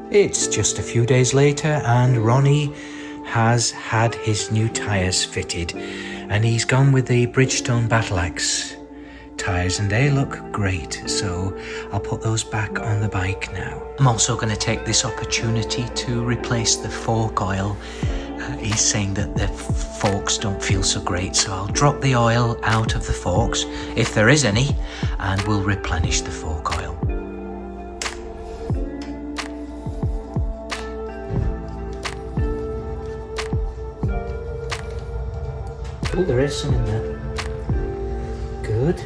It's just a few days later and Ronnie has had his new tyres fitted and he's gone with the Bridgestone Battle Axe tyres and they look great, so I'll put those back on the bike now. I'm also going to take this opportunity to replace the fork oil. He's saying that the forks don't feel so great, so I'll drop the oil out of the forks, if there is any, and we'll replenish the fork oil. Oh, there is some in there. Good.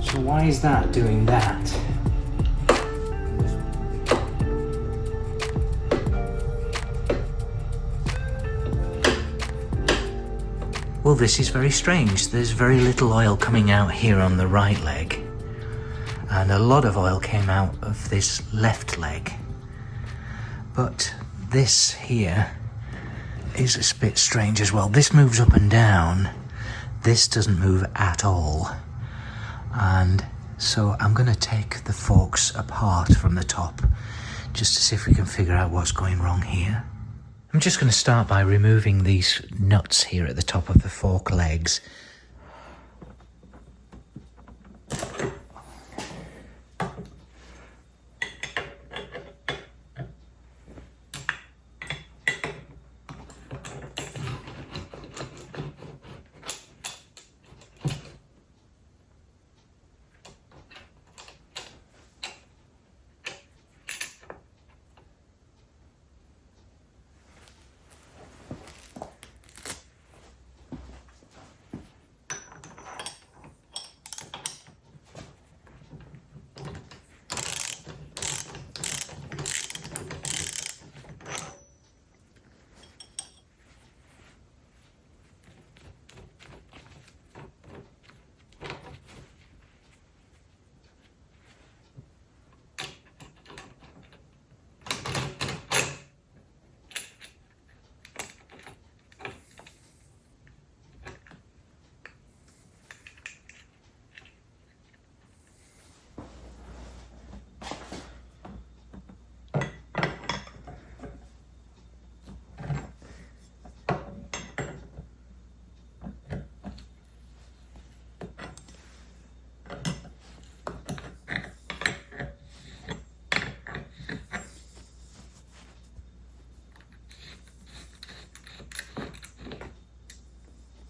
So why is that doing that? Well, this is very strange. There's very little oil coming out here on the right leg. And a lot of oil came out of this left leg. But this here is a bit strange as well. This moves up and down. This doesn't move at all. And so I'm going to take the forks apart from the top just to see if we can figure out what's going wrong here. I'm just going to start by removing these nuts here at the top of the fork legs.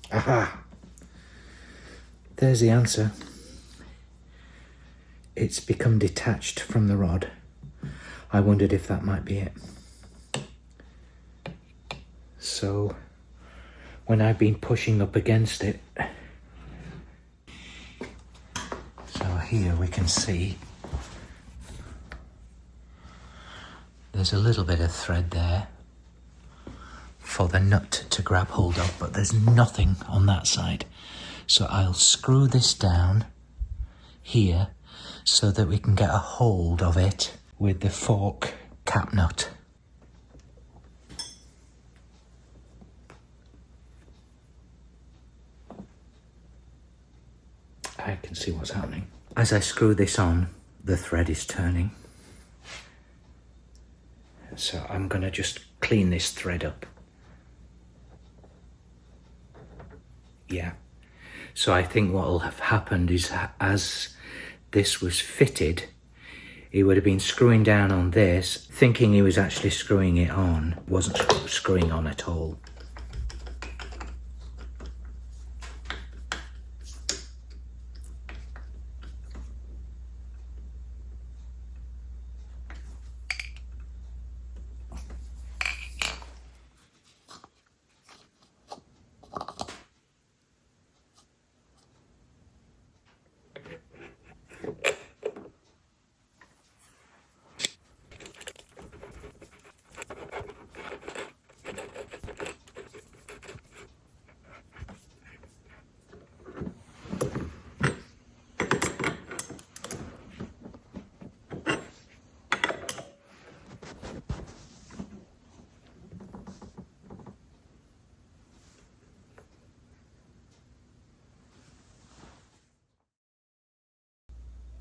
Aha! There's the answer. It's become detached from the rod. I wondered if that might be it. So, when I've been pushing up against it, so here we can see there's a little bit of thread there for the nut to grab hold of, but there's nothing on that side. So I'll screw this down here so that we can get a hold of it with the fork cap nut. I can see what's happening. As I screw this on, the thread is turning. So I'm going to just clean this thread up. Yeah. So I think what will have happened is as this was fitted, he would have been screwing down on this, thinking he was actually screwing it on. Wasn't screwing on at all.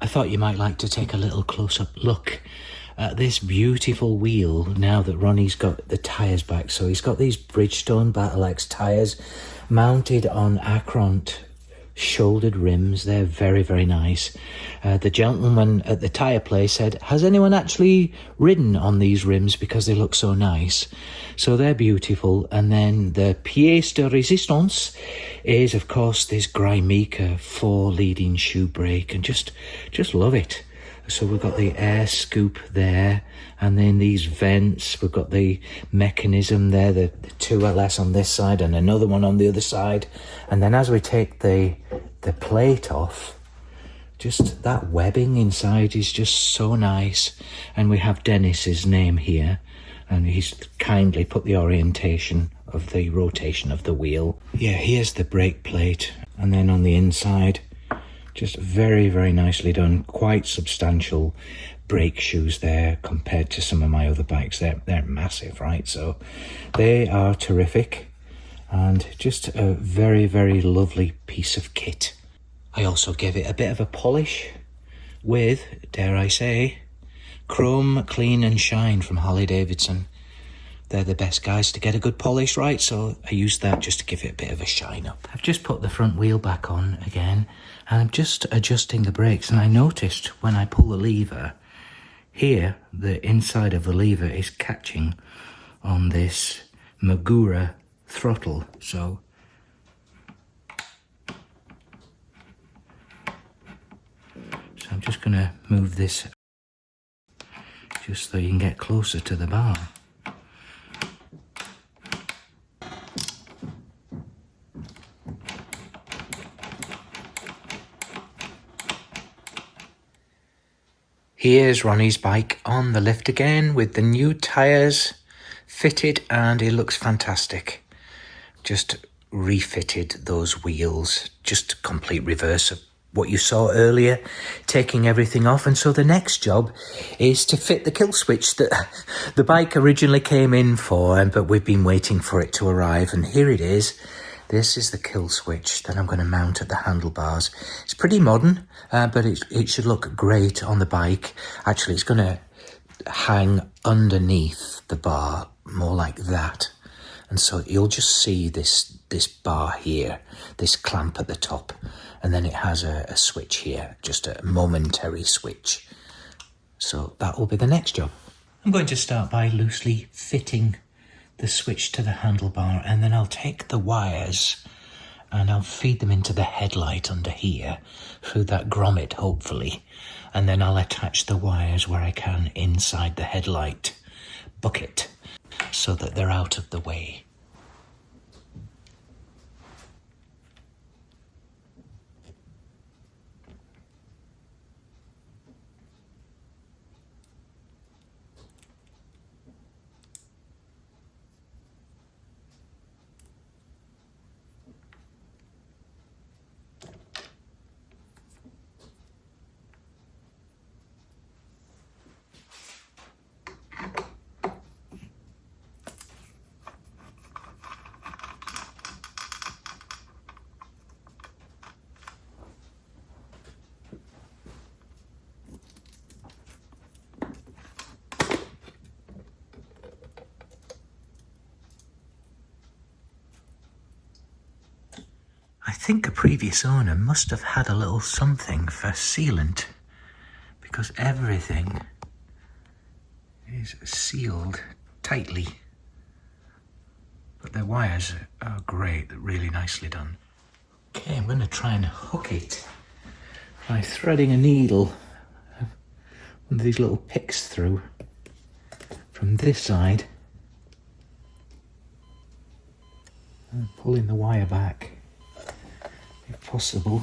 I thought you might like to take a little close-up look at this beautiful wheel now that Ronnie's got the tyres back. So he's got these Bridgestone Battle X tyres mounted on Acront shouldered rims. They're very, very nice. The gentleman at the tyre place said, has anyone actually ridden on these rims because they look so nice? So they're beautiful. And then the pièce de résistance is, of course, this Grimeca 4-leading shoe brake, and just love it. So we've got the air scoop there, and then these vents, we've got the mechanism there, the 2LS on this side and another one on the other side. And then as we take the plate off, just that webbing inside is just so nice. And we have Dennis's name here, and he's kindly put the orientation of the rotation of the wheel. Yeah, here's the brake plate, and then on the inside, just very, very nicely done. Quite substantial brake shoes there compared to some of my other bikes. They're massive, right? So they are terrific, and just a very, very lovely piece of kit. I also gave it a bit of a polish with, dare I say, Chrome Clean and Shine from Harley-Davidson. They're the best guys to get a good polish, right? So I used that just to give it a bit of a shine up. I've just put the front wheel back on again, and I'm just adjusting the brakes, and I noticed when I pull the lever, here the inside of the lever is catching on this Magura throttle. So I'm just going to move this just so you can get closer to the bar. Here's Ronnie's bike on the lift again with the new tyres fitted, and it looks fantastic. Just refitted those wheels, just complete reverse of what you saw earlier, taking everything off. And so the next job is to fit the kill switch that the bike originally came in for, but we've been waiting for it to arrive, and here it is. This is the kill switch that I'm going to mount at the handlebars. It's pretty modern, but it should look great on the bike. Actually, it's going to hang underneath the bar, more like that. And so you'll just see this bar here, this clamp at the top, and then it has a switch here, just a momentary switch. So that will be the next job. I'm going to start by loosely fitting the switch to the handlebar, and then I'll take the wires and I'll feed them into the headlight under here through that grommet, hopefully, and then I'll attach the wires where I can inside the headlight bucket so that they're out of the way. I think a previous owner must have had a little something for sealant, because everything is sealed tightly. But the wires are great, they're really nicely done. Okay, I'm going to try and hook it by threading a needle, one of these little picks through from this side and pulling the wire back if possible.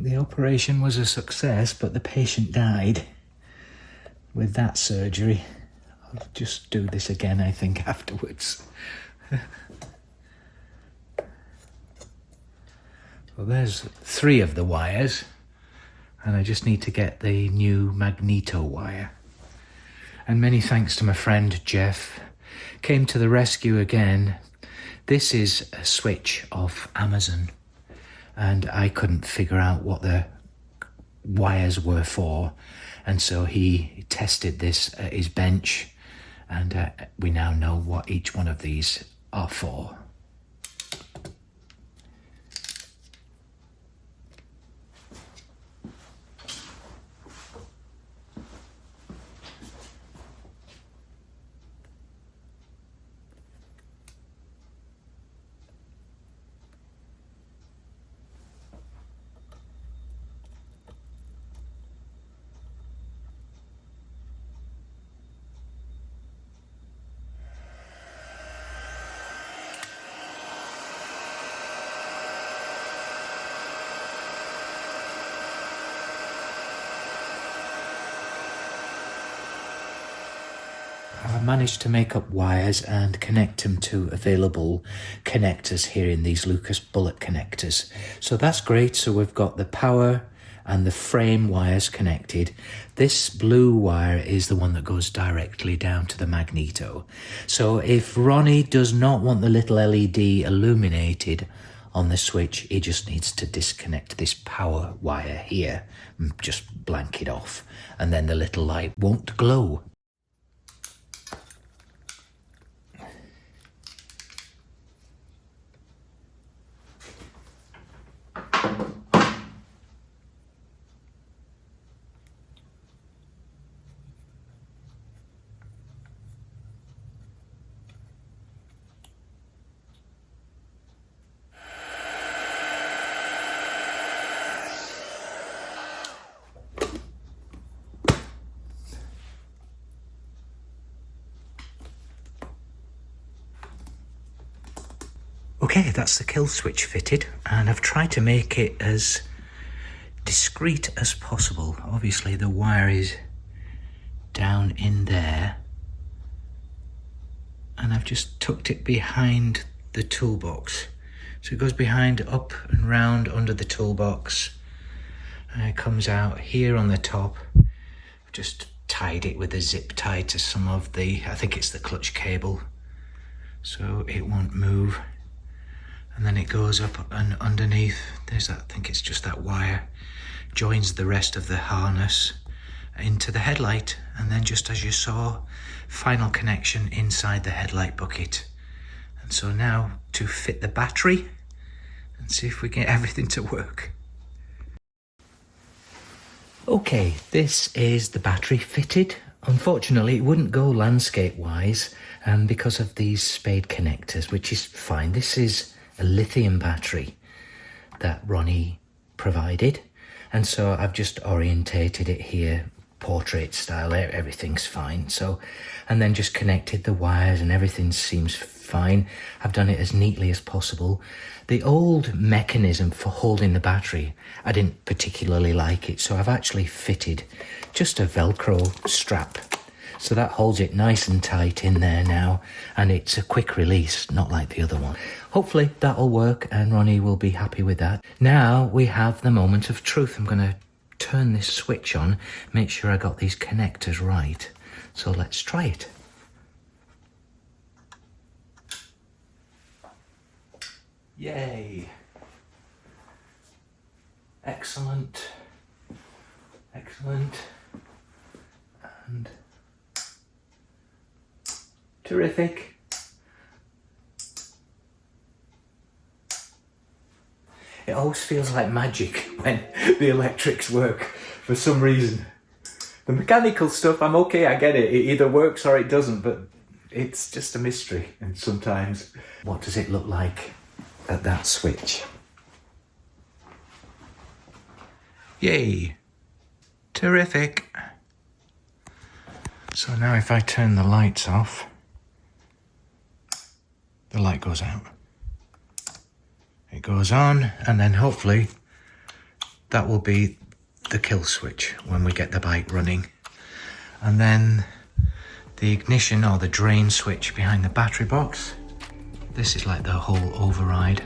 think the operation was a success, but the patient died with that surgery. I'll just do this again, I think, afterwards. Well, there's 3 of the wires, and I just need to get the new magneto wire. And many thanks to my friend Jeff, came to the rescue again. This is a switch off Amazon, and I couldn't figure out what the wires were for, and so he tested this at his bench, and we now know what each one of these are for. I managed to make up wires and connect them to available connectors here in these Lucas bullet connectors. So that's great. So we've got the power and the frame wires connected. This blue wire is the one that goes directly down to the magneto. So if Ronnie does not want the little LED illuminated on the switch, he just needs to disconnect this power wire here and just blank it off, and then the little light won't glow. Okay, that's the kill switch fitted, and I've tried to make it as discreet as possible. Obviously the wire is down in there, and I've just tucked it behind the toolbox. So it goes behind, up and round under the toolbox, and it comes out here on the top. I've just tied it with a zip tie to some of the, I think it's the clutch cable, so it won't move. And then it goes up and underneath, there's that, I think it's just that wire, joins the rest of the harness into the headlight, and then just as you saw, final connection inside the headlight bucket. And so now to fit the battery and see if we get everything to work. Okay, this is the battery fitted. Unfortunately, it wouldn't go landscape wise because of these spade connectors, which is fine. This is a lithium battery that Ronnie provided, and so I've just orientated it here portrait style. Everything's fine. So, and then just connected the wires, and everything seems fine. I've done it as neatly as possible. The old mechanism for holding the battery, I didn't particularly like it, so I've actually fitted just a Velcro strap. So that holds it nice and tight in there now, and it's a quick release, not like the other one. Hopefully that'll work and Ronnie will be happy with that. Now we have the moment of truth. I'm going to turn this switch on, make sure I got these connectors right. So let's try it. Yay! Excellent. Excellent. And terrific. It always feels like magic when the electrics work for some reason. The mechanical stuff, I'm okay, I get it. It either works or it doesn't, but it's just a mystery. And sometimes, what does it look like at that switch? Yay! Terrific. So now if I turn the lights off, the light goes out. It goes on, and then hopefully that will be the kill switch when we get the bike running. And then the ignition or the drain switch behind the battery box. This is like the whole override.